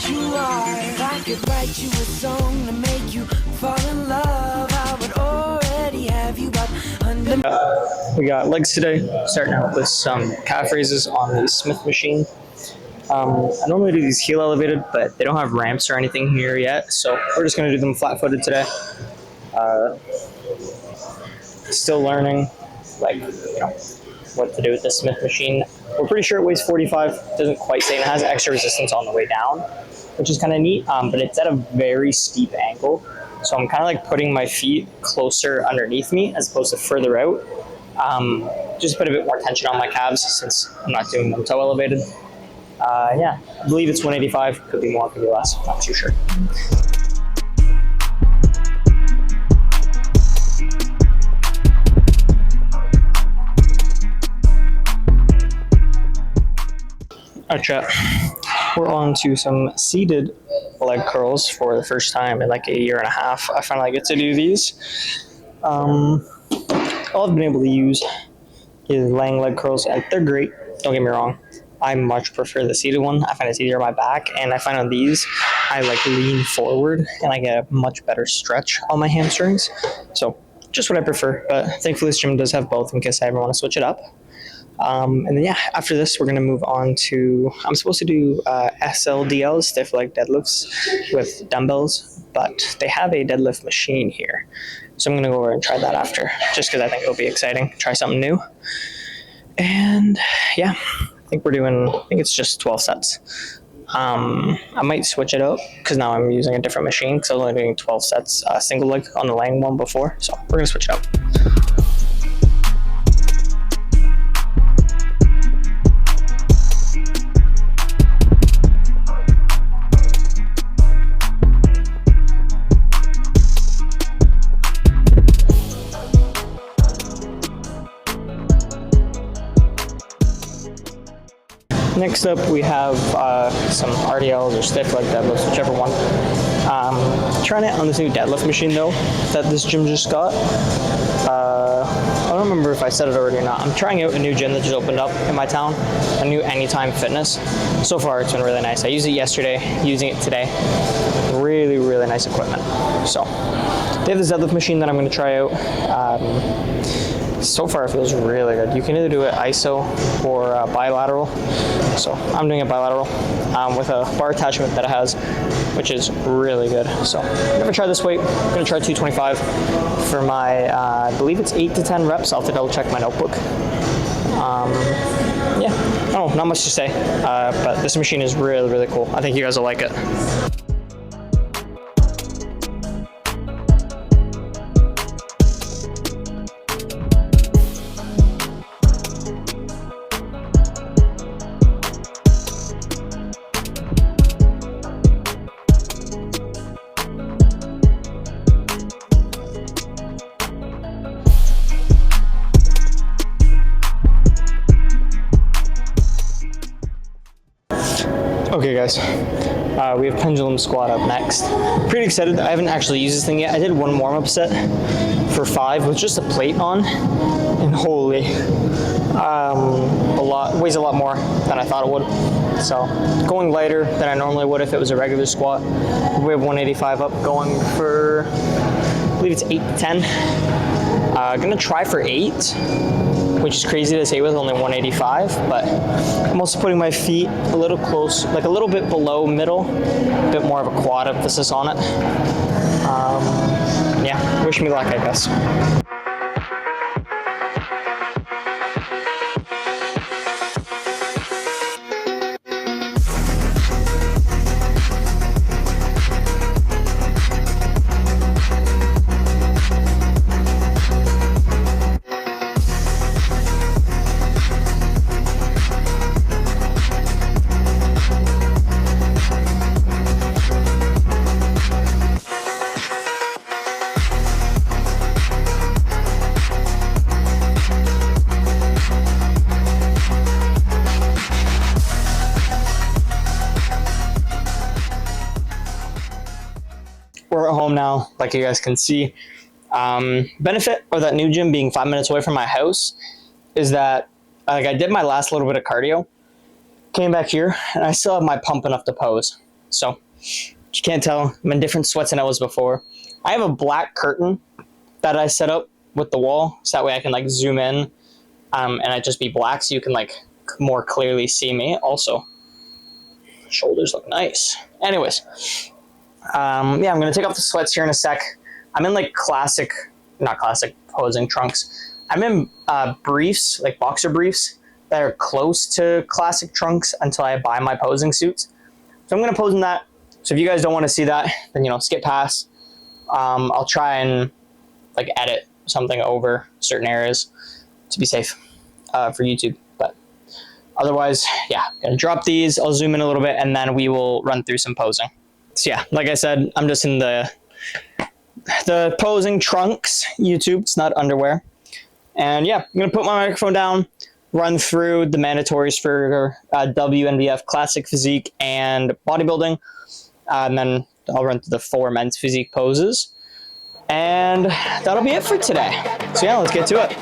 you are. If I could write you a song to make you fall in love, I would already have you up under. We got legs today, starting out with some calf raises on the Smith machine. I normally do these heel elevated, but they don't have ramps or anything here yet, so we're just going to do them flat-footed today. Still learning, what to do with the Smith machine. We're pretty sure it weighs 45, doesn't quite say, and it has extra resistance on the way down, which is kind of neat, but it's at a very steep angle, so I'm kind of like putting my feet closer underneath me as opposed to further out. Just put a bit more tension on my calves since I'm not doing them toe elevated. Yeah, I believe it's 185, could be more, could be less, not too sure. Alright, chat. We're on to some seated leg curls for the first time in like a year and a half. I finally get to do these. All I've been able to use is laying leg curls, and they're great, don't get me wrong. I much prefer the seated one. I find it's easier on my back, and I find on these, I lean forward, and I get a much better stretch on my hamstrings. So, just what I prefer, but thankfully this gym does have both in case I ever want to switch it up. And then yeah, after this we're going to move on to, I'm supposed to do SLDLs, stiff leg deadlifts with dumbbells, but they have a deadlift machine here. So I'm going to go over and try that after, just because I think it'll be exciting, try something new. And yeah, I think it's just 12 sets. I might switch it up because now I'm using a different machine because I was only doing 12 sets single leg on the laying one before, so we're going to switch it up. Next up, we have some RDLs or stiff leg deadlifts, whichever one. Trying it on this new deadlift machine though, that this gym just got. I don't remember if I said it already or not. I'm trying out a new gym that just opened up in my town, a new Anytime Fitness. So far, it's been really nice. I used it yesterday, using it today. Really, really nice equipment. So, they have this deadlift machine that I'm going to try out. So far it feels really good. You can either do it iso or bilateral. So I'm doing it bilateral with a bar attachment that it has, which is really good. So I've never tried this weight. I'm going to try 225 for my, I believe it's 8 to 10 reps. I'll have to double check my notebook. Yeah, oh, not much to say, but this machine is really, really cool. I think you guys will like it. Okay guys, we have pendulum squat up next. Pretty excited. I haven't actually used this thing yet. I did one warm-up set for 5 with just a plate on, and holy, weighs a lot more than I thought it would. So going lighter than I normally would if it was a regular squat. We have 185 up, going for, I believe it's 8 to 10. Gonna try for 8. Which is crazy to say with only 185, but I'm also putting my feet a little close, like a little bit below middle, a bit more of a quad emphasis on it. Yeah, wish me luck, I guess. We're at home now, like you guys can see. Benefit of that new gym being 5 minutes away from my house is that I did my last little bit of cardio, came back here, and I still have my pump enough to pose. So you can't tell, I'm in different sweats than I was before. I have a black curtain that I set up with the wall, so that way I can like zoom in, and it just be black, so you can like more clearly see me. Also, shoulders look nice. Anyways, yeah, I'm gonna take off the sweats here in a sec. I'm in like not classic posing trunks. I'm in briefs, like boxer briefs that are close to classic trunks until I buy my posing suits. So I'm gonna pose in that. So if you guys don't want to see that, then skip past. I'll try and like edit something over certain areas to be safe for YouTube. But otherwise, yeah, gonna drop these. I'll zoom in a little bit, and then we will run through some posing. So yeah, like I said, I'm just in the posing trunks YouTube. It's not underwear. And yeah, I'm gonna put my microphone down, run through the mandatories for WNBF Classic Physique and Bodybuilding, and then I'll run through the 4 men's physique poses. And that'll be it for today. So yeah, let's get to it.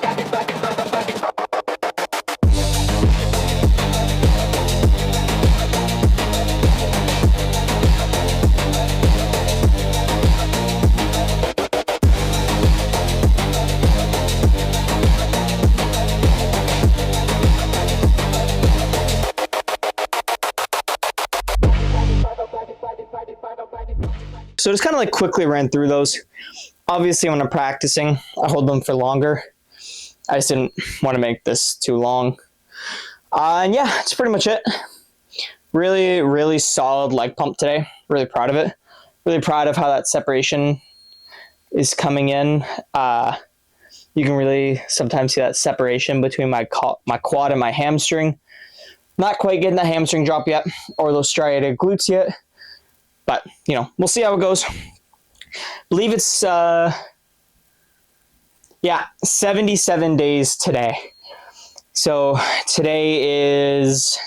So just kind of like quickly ran through those. Obviously, when I'm practicing, I hold them for longer. I just didn't want to make this too long. And yeah, that's pretty much it. Really, really solid leg pump today. Really proud of it. Really proud of how that separation is coming in. You can really sometimes see that separation between my quad and my hamstring. Not quite getting the hamstring drop yet, or those striated glutes yet. But, we'll see how it goes. Believe it's, 77 days today. So today is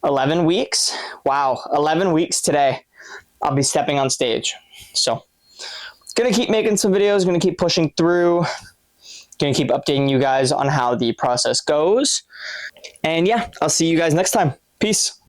11 weeks. Wow, 11 weeks today. I'll be stepping on stage. So, gonna keep making some videos, gonna keep pushing through, gonna keep updating you guys on how the process goes. And yeah, I'll see you guys next time. Peace.